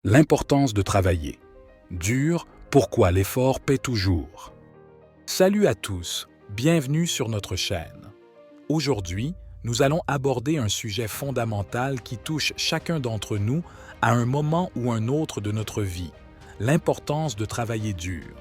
L'importance de travailler. Dur, pourquoi l'effort paie toujours. Salut à tous, bienvenue sur notre chaîne. Aujourd'hui, nous allons aborder un sujet fondamental qui touche chacun d'entre nous à un moment ou un autre de notre vie, l'importance de travailler dur.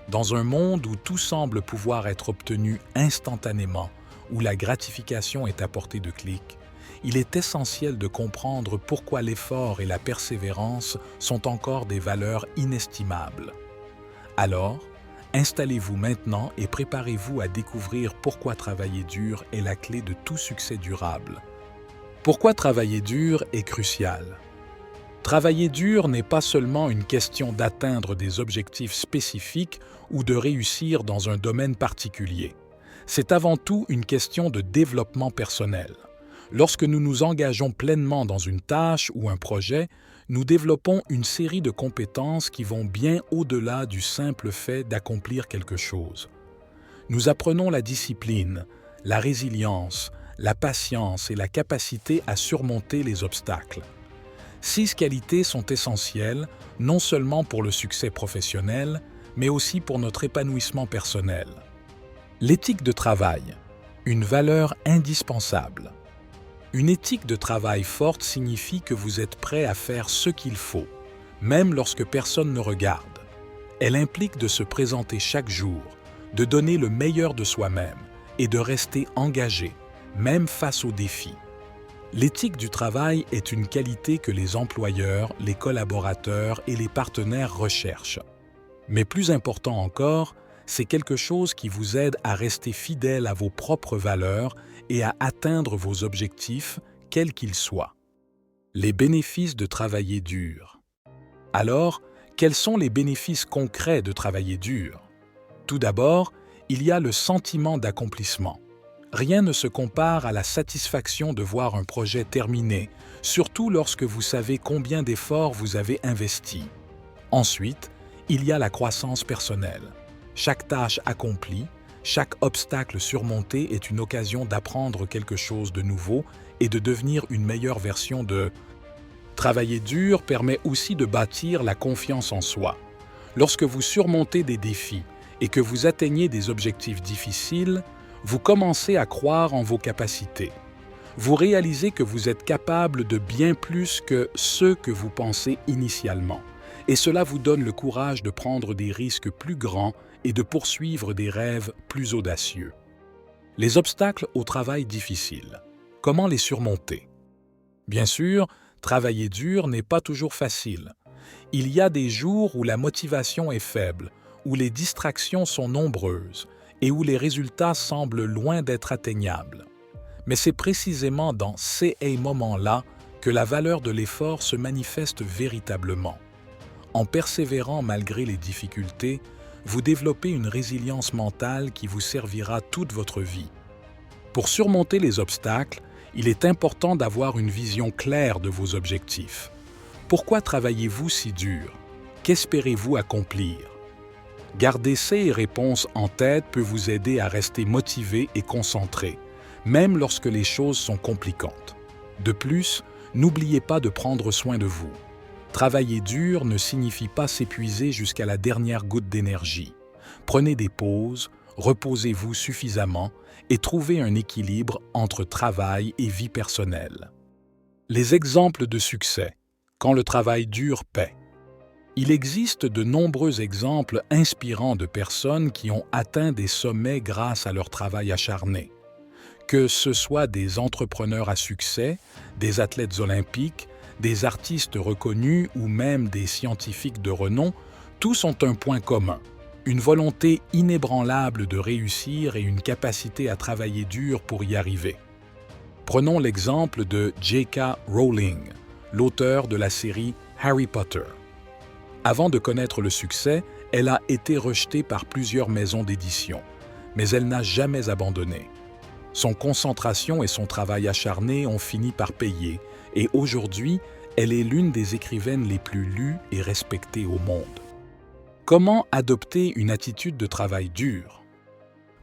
Dans un monde où tout semble pouvoir être obtenu instantanément, où la gratification est à portée de clic, il est essentiel de comprendre pourquoi l'effort et la persévérance sont encore des valeurs inestimables. Alors, installez-vous maintenant et préparez-vous à découvrir pourquoi travailler dur est la clé de tout succès durable. Pourquoi travailler dur est crucial? Travailler dur n'est pas seulement une question d'atteindre des objectifs spécifiques ou de réussir dans un domaine particulier. C'est avant tout une question de développement personnel. Lorsque nous nous engageons pleinement dans une tâche ou un projet, nous développons une série de compétences qui vont bien au-delà du simple fait d'accomplir quelque chose. Nous apprenons la discipline, la résilience, la patience et la capacité à surmonter les obstacles. 6 qualités sont essentielles, non seulement pour le succès professionnel, mais aussi pour notre épanouissement personnel. L'éthique de travail, une valeur indispensable. Une éthique de travail forte signifie que vous êtes prêt à faire ce qu'il faut, même lorsque personne ne regarde. Elle implique de se présenter chaque jour, de donner le meilleur de soi-même et de rester engagé, même face aux défis. L'éthique du travail est une qualité que les employeurs, les collaborateurs et les partenaires recherchent. Mais plus important encore, c'est quelque chose qui vous aide à rester fidèle à vos propres valeurs et à atteindre vos objectifs, quels qu'ils soient. Les bénéfices de travailler dur. Alors, quels sont les bénéfices concrets de travailler dur? Tout d'abord, il y a le sentiment d'accomplissement. Rien ne se compare à la satisfaction de voir un projet terminé, surtout lorsque vous savez combien d'efforts vous avez investis. Ensuite, il y a la croissance personnelle. Chaque tâche accomplie, chaque obstacle surmonté est une occasion d'apprendre quelque chose de nouveau et de devenir une meilleure version de... Travailler dur permet aussi de bâtir la confiance en soi. Lorsque vous surmontez des défis et que vous atteignez des objectifs difficiles, vous commencez à croire en vos capacités. Vous réalisez que vous êtes capable de bien plus que ce que vous pensez initialement. Et cela vous donne le courage de prendre des risques plus grands et de poursuivre des rêves plus audacieux. Les obstacles au travail difficile. Comment les surmonter? Bien sûr, travailler dur n'est pas toujours facile. Il y a des jours où la motivation est faible, où les distractions sont nombreuses et où les résultats semblent loin d'être atteignables. Mais c'est précisément dans ces moments-là que la valeur de l'effort se manifeste véritablement. En persévérant malgré les difficultés, vous développez une résilience mentale qui vous servira toute votre vie. Pour surmonter les obstacles, il est important d'avoir une vision claire de vos objectifs. Pourquoi travaillez-vous si dur? Qu'espérez-vous accomplir? Garder ces réponses en tête peut vous aider à rester motivé et concentré, même lorsque les choses sont compliquantes. De plus, n'oubliez pas de prendre soin de vous. Travailler dur ne signifie pas s'épuiser jusqu'à la dernière goutte d'énergie. Prenez des pauses, reposez-vous suffisamment et trouvez un équilibre entre travail et vie personnelle. Les exemples de succès, quand le travail dur paie. Il existe de nombreux exemples inspirants de personnes qui ont atteint des sommets grâce à leur travail acharné. Que ce soit des entrepreneurs à succès, des athlètes olympiques, des artistes reconnus ou même des scientifiques de renom, tous ont un point commun, une volonté inébranlable de réussir et une capacité à travailler dur pour y arriver. Prenons l'exemple de J.K. Rowling, l'auteur de la série Harry Potter. Avant de connaître le succès, elle a été rejetée par plusieurs maisons d'édition, mais elle n'a jamais abandonné. Son concentration et son travail acharné ont fini par payer, et aujourd'hui, elle est l'une des écrivaines les plus lues et respectées au monde. Comment adopter une attitude de travail dur?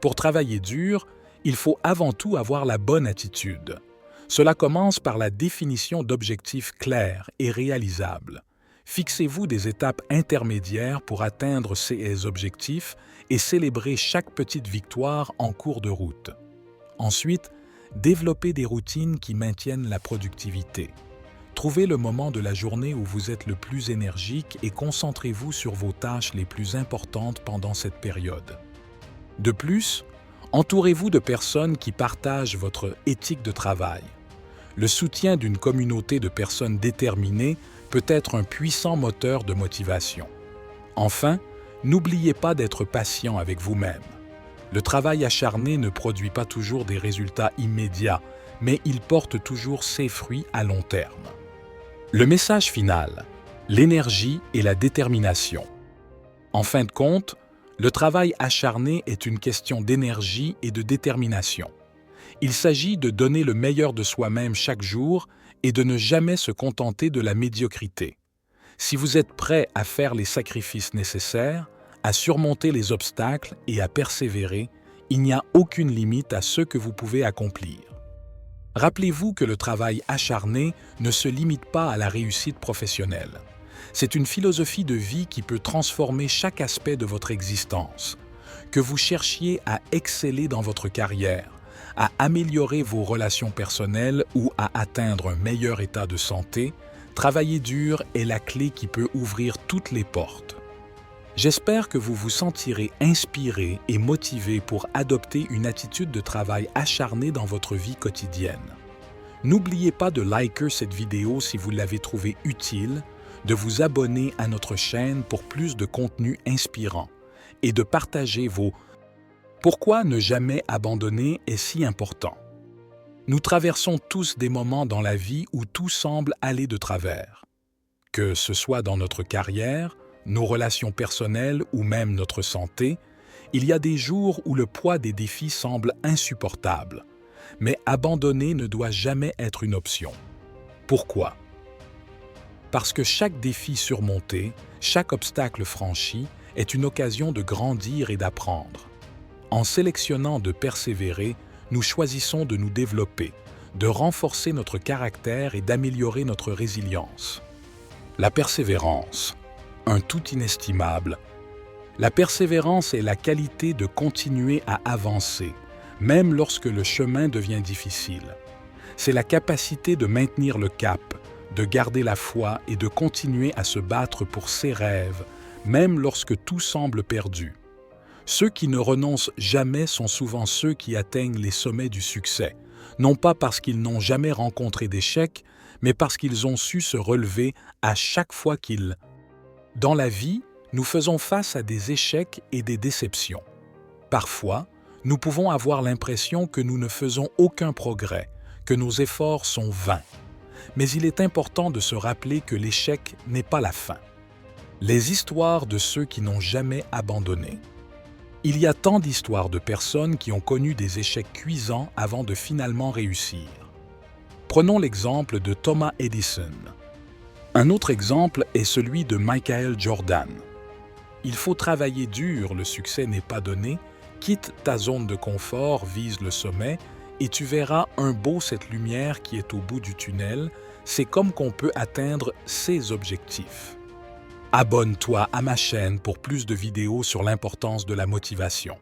Pour travailler dur, il faut avant tout avoir la bonne attitude. Cela commence par la définition d'objectifs clairs et réalisables. Fixez-vous des étapes intermédiaires pour atteindre ces objectifs et célébrez chaque petite victoire en cours de route. Ensuite, développez des routines qui maintiennent la productivité. Trouvez le moment de la journée où vous êtes le plus énergique et concentrez-vous sur vos tâches les plus importantes pendant cette période. De plus, entourez-vous de personnes qui partagent votre éthique de travail. Le soutien d'une communauté de personnes déterminées peut être un puissant moteur de motivation. Enfin, n'oubliez pas d'être patient avec vous-même. Le travail acharné ne produit pas toujours des résultats immédiats, mais il porte toujours ses fruits à long terme. Le message final, l'énergie et la détermination. En fin de compte, le travail acharné est une question d'énergie et de détermination. Il s'agit de donner le meilleur de soi-même chaque jour et de ne jamais se contenter de la médiocrité. Si vous êtes prêt à faire les sacrifices nécessaires, à surmonter les obstacles et à persévérer, il n'y a aucune limite à ce que vous pouvez accomplir. Rappelez-vous que le travail acharné ne se limite pas à la réussite professionnelle. C'est une philosophie de vie qui peut transformer chaque aspect de votre existence. Que vous cherchiez à exceller dans votre carrière, à améliorer vos relations personnelles ou à atteindre un meilleur état de santé, travailler dur est la clé qui peut ouvrir toutes les portes. J'espère que vous vous sentirez inspiré et motivé pour adopter une attitude de travail acharnée dans votre vie quotidienne. N'oubliez pas de liker cette vidéo si vous l'avez trouvée utile, de vous abonner à notre chaîne pour plus de contenu inspirant et de partager vos Pourquoi ne jamais abandonner est si important. Nous traversons tous des moments dans la vie où tout semble aller de travers. Que ce soit dans notre carrière, nos relations personnelles ou même notre santé, il y a des jours où le poids des défis semble insupportable. Mais abandonner ne doit jamais être une option. Pourquoi? Parce que chaque défi surmonté, chaque obstacle franchi est une occasion de grandir et d'apprendre. En sélectionnant de persévérer, nous choisissons de nous développer, de renforcer notre caractère et d'améliorer notre résilience. La persévérance, un tout inestimable. La persévérance est la qualité de continuer à avancer, même lorsque le chemin devient difficile. C'est la capacité de maintenir le cap, de garder la foi et de continuer à se battre pour ses rêves, même lorsque tout semble perdu. Ceux qui ne renoncent jamais sont souvent ceux qui atteignent les sommets du succès, non pas parce qu'ils n'ont jamais rencontré d'échecs, mais parce qu'ils ont su se relever à chaque fois qu'ils... Dans la vie, nous faisons face à des échecs et des déceptions. Parfois, nous pouvons avoir l'impression que nous ne faisons aucun progrès, que nos efforts sont vains. Mais il est important de se rappeler que l'échec n'est pas la fin. Les histoires de ceux qui n'ont jamais abandonné. Il y a tant d'histoires de personnes qui ont connu des échecs cuisants avant de finalement réussir. Prenons l'exemple de Thomas Edison. Un autre exemple est celui de Michael Jordan. Il faut travailler dur, le succès n'est pas donné, quitte ta zone de confort, vise le sommet, et tu verras un beau cette lumière qui est au bout du tunnel, c'est comme qu'on peut atteindre ses objectifs. Abonne-toi à ma chaîne pour plus de vidéos sur l'importance de la motivation.